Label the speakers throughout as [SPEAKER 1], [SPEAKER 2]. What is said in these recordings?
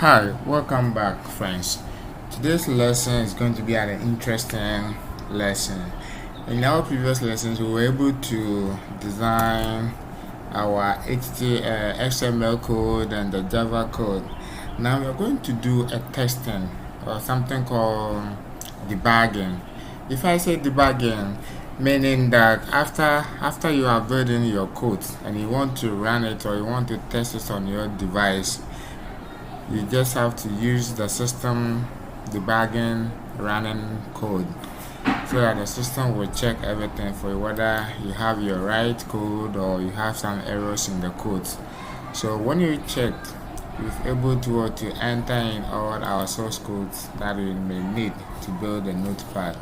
[SPEAKER 1] Hi, welcome back, friends. Today's lesson is going to be an interesting lesson. In our previous lessons, we were able to design our XML code and the Java code. Now we're going to do a testing or something called debugging. If I say debugging, meaning that after you are building your code and you want to run it or you want to test it on your device, you just have to use the system debugging running code so that the system will check everything for you, whether you have your right code or you have some errors in the code. So when you check, you're able to enter in all our source codes that we may need to build a notepad.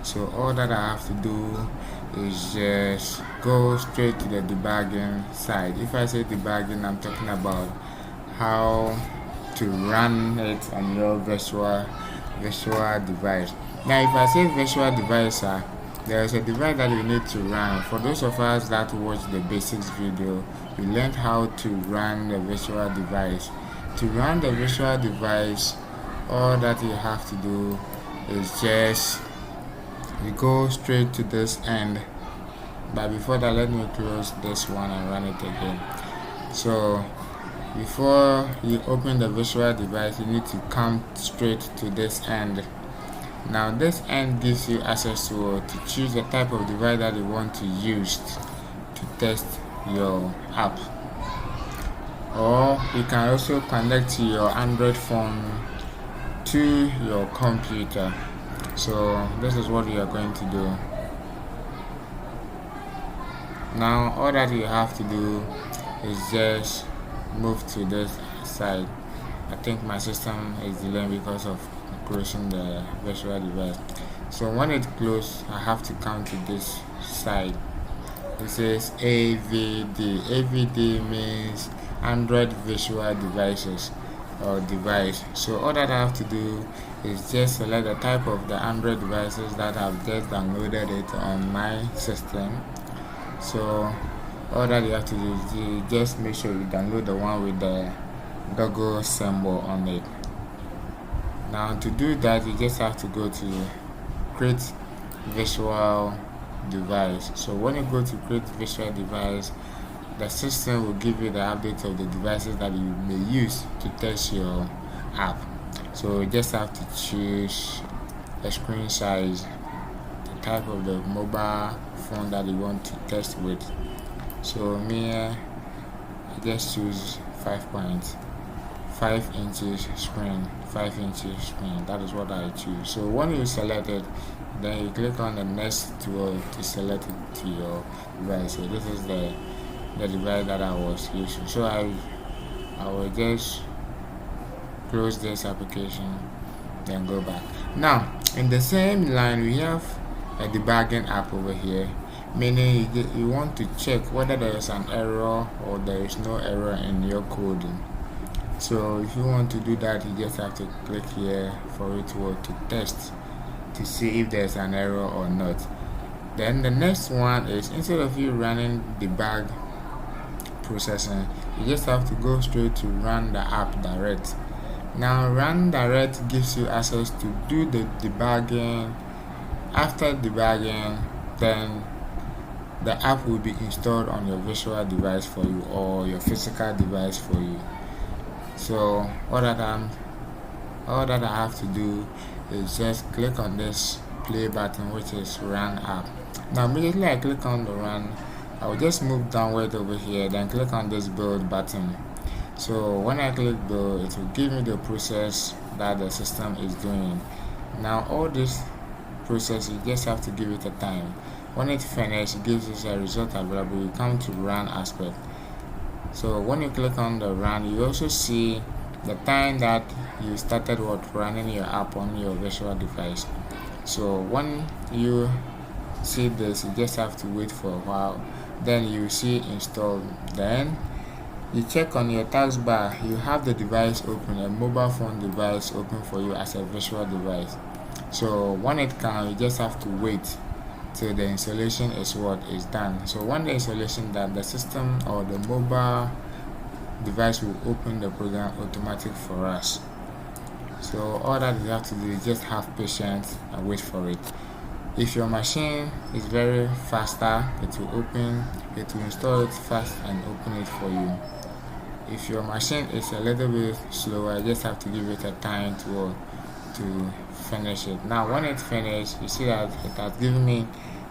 [SPEAKER 1] So all that I have to do is just go straight to the debugging side. If I say debugging, I'm talking about how to run it on your virtual device. Now if I say virtual device, there is a device that you need to run. For those of us that watch the basics video, we learned how to run the virtual device. To run the virtual device, all that you have to do is just you go straight to this end. But before that, let me close this one and run it again. So before you open the visual device, you need to come straight to this end. Now this end gives you access to choose the type of device that you want to use to test your app. Or you can also connect your Android phone to your computer. So this is what you are going to do. Now all that you have to do is just move to this side. I think my system is delaying because of closing the virtual device. So when it closes, I have to come to this side. This is AVD. AVD means Android Visual Devices or device. So all that I have to do is just select the type of the Android devices that I've just downloaded it on my system. So all that you have to do is you just make sure you download the one with the Google symbol on it. Now to do that, you just have to go to create visual device. So when you go to create visual device, the system will give you the update of the devices that you may use to test your app. So you just have to choose the screen size, the type of the mobile phone that you want to test with. So me, I just choose 5.5 inches screen, 5 inches screen. That is what I choose. So when you select it, then you click on the next tool to select it to your device. So this is the device that I was using. So I will just close this application, then go back. Now in the same line, we have a debugging app over here, meaning you want to check whether there is an error or there is no error in your coding. So if you want to do that, you just have to click here for it to test to see if there's an error or not. Then the next one is, instead of you running debug processing, you just have to go straight to run the app direct. Now run direct gives you access to do the debugging. After debugging, then the app will be installed on your virtual device for you or your physical device for you. So all that I have to do is just click on this play button, which is run app. Now immediately I click on the run, I will just move downward over here, then click on this build button. So when I click build, it will give me the process that the system is doing. Now all this process, you just have to give it a time. When it finishes, it gives us a result available. You come to run aspect. So when you click on the run, you also see the time that you started running your app on your virtual device. So when you see this, you just have to wait for a while. Then you see installed. Then you check on your taskbar, you have the device open, a mobile phone device open for you as a virtual device. So when it comes, you just have to wait till the installation is done. So when the installation done, the system or the mobile device will open the program automatic for us. So all that you have to do is just have patience and wait for it. If your machine is very faster, it will install it fast and open it for you. If your machine is a little bit slower, you just have to give it a time to finish it. Now when it's finished, you see that it has given me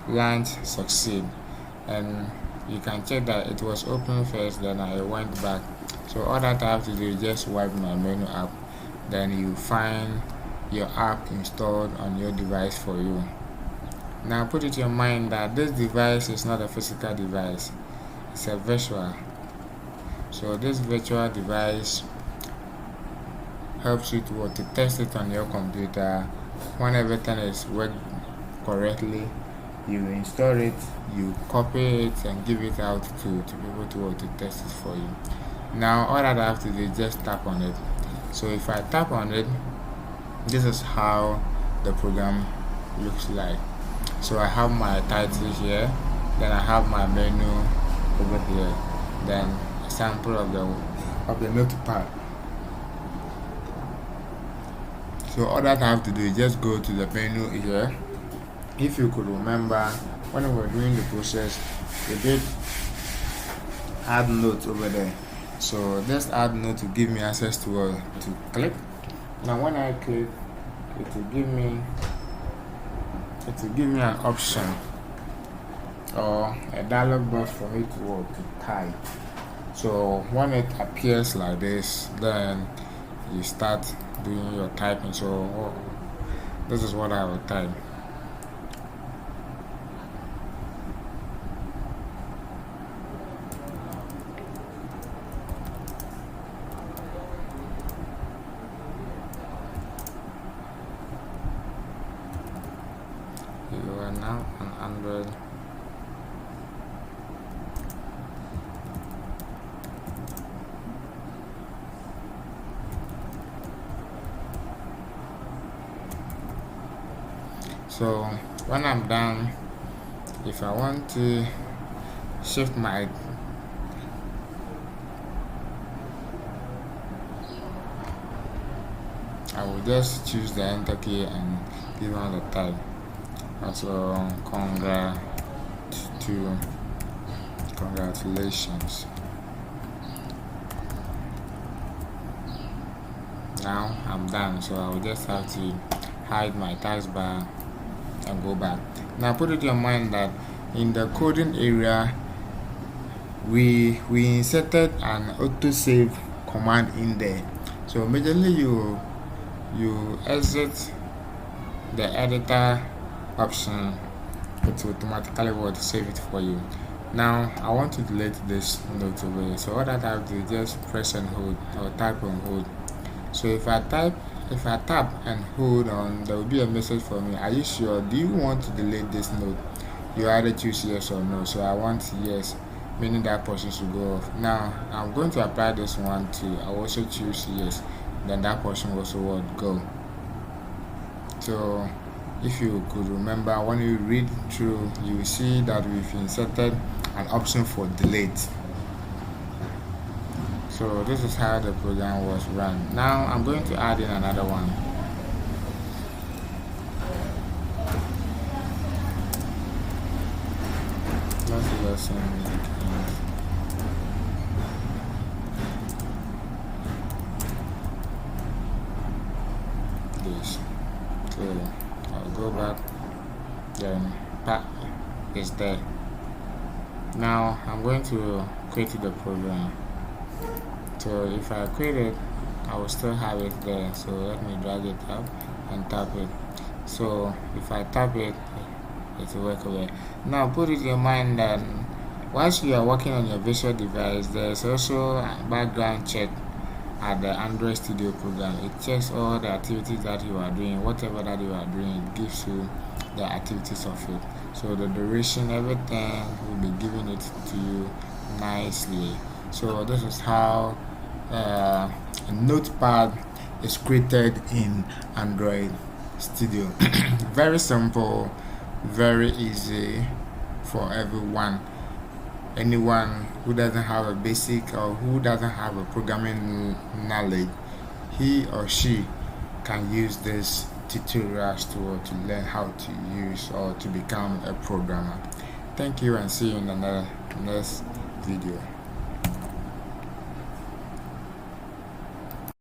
[SPEAKER 1] launch succeed, and you can check that it was open first, then I went back. So all that I have to do is just wipe my menu app, then you find your app installed on your device for you. Now put it in your mind that this device is not a physical device, it's a virtual. So this virtual device helps you to test it on your computer. When everything is worked correctly, you install it, you copy it and give it out to people to test it for you. Now all that I have to do is just tap on it. So if I tap on it, this is how the program looks like. So I have my title here, then I have my menu over here, then a sample of the notepad. So all that I have to do is just go to the menu here. If you could remember, when we were doing the process, we did add note over there. So just add note to give me access to click. Now when I click, it will give me an option or a dialog box for me to type. So when it appears like this, then you start doing your typing. So this is what I will type. You are now on Android. So when I'm done, if I want to shift my I will just choose the enter key and give on the type. Also congratulations. Now I'm done, so I will just have to hide my taskbar and go back. Now put it in your mind that in the coding area we inserted an autosave command in there. So immediately you exit the editor option, it will automatically save it for you. Now I want to delete this note away, so all that I have to do is just press and hold or type and hold. So if I tap and hold on, there will be a message for me. Are you sure? Do you want to delete this note? You either choose yes or no. So I want yes, meaning that portion should go off. Now I'm going to apply this one too. I also choose yes, then that portion also will go. So if you could remember, when you read through, you will see that we've inserted an option for delete. So this is how the program was run. Now I'm going to add in another one. Let's listen this. So I'll go back, then pack is there. Now I'm going to create the program. So if I create it, I will still have it there. So let me drag it up and tap it. So if I tap it, it will work away. Now put it in your mind that once you are working on your visual device, there's also a background check at the Android Studio program. It checks all the activities that you are doing, whatever that you are doing, it gives you the activities of it. So the duration, everything will be giving it to you nicely. So this is how a notepad is created in Android Studio. Very simple, very easy for everyone. anyone who doesn't have a basic or who doesn't have a programming knowledge, he or she can use this tutorials to learn how to use or to become a programmer. Thank you, and see you in the next video.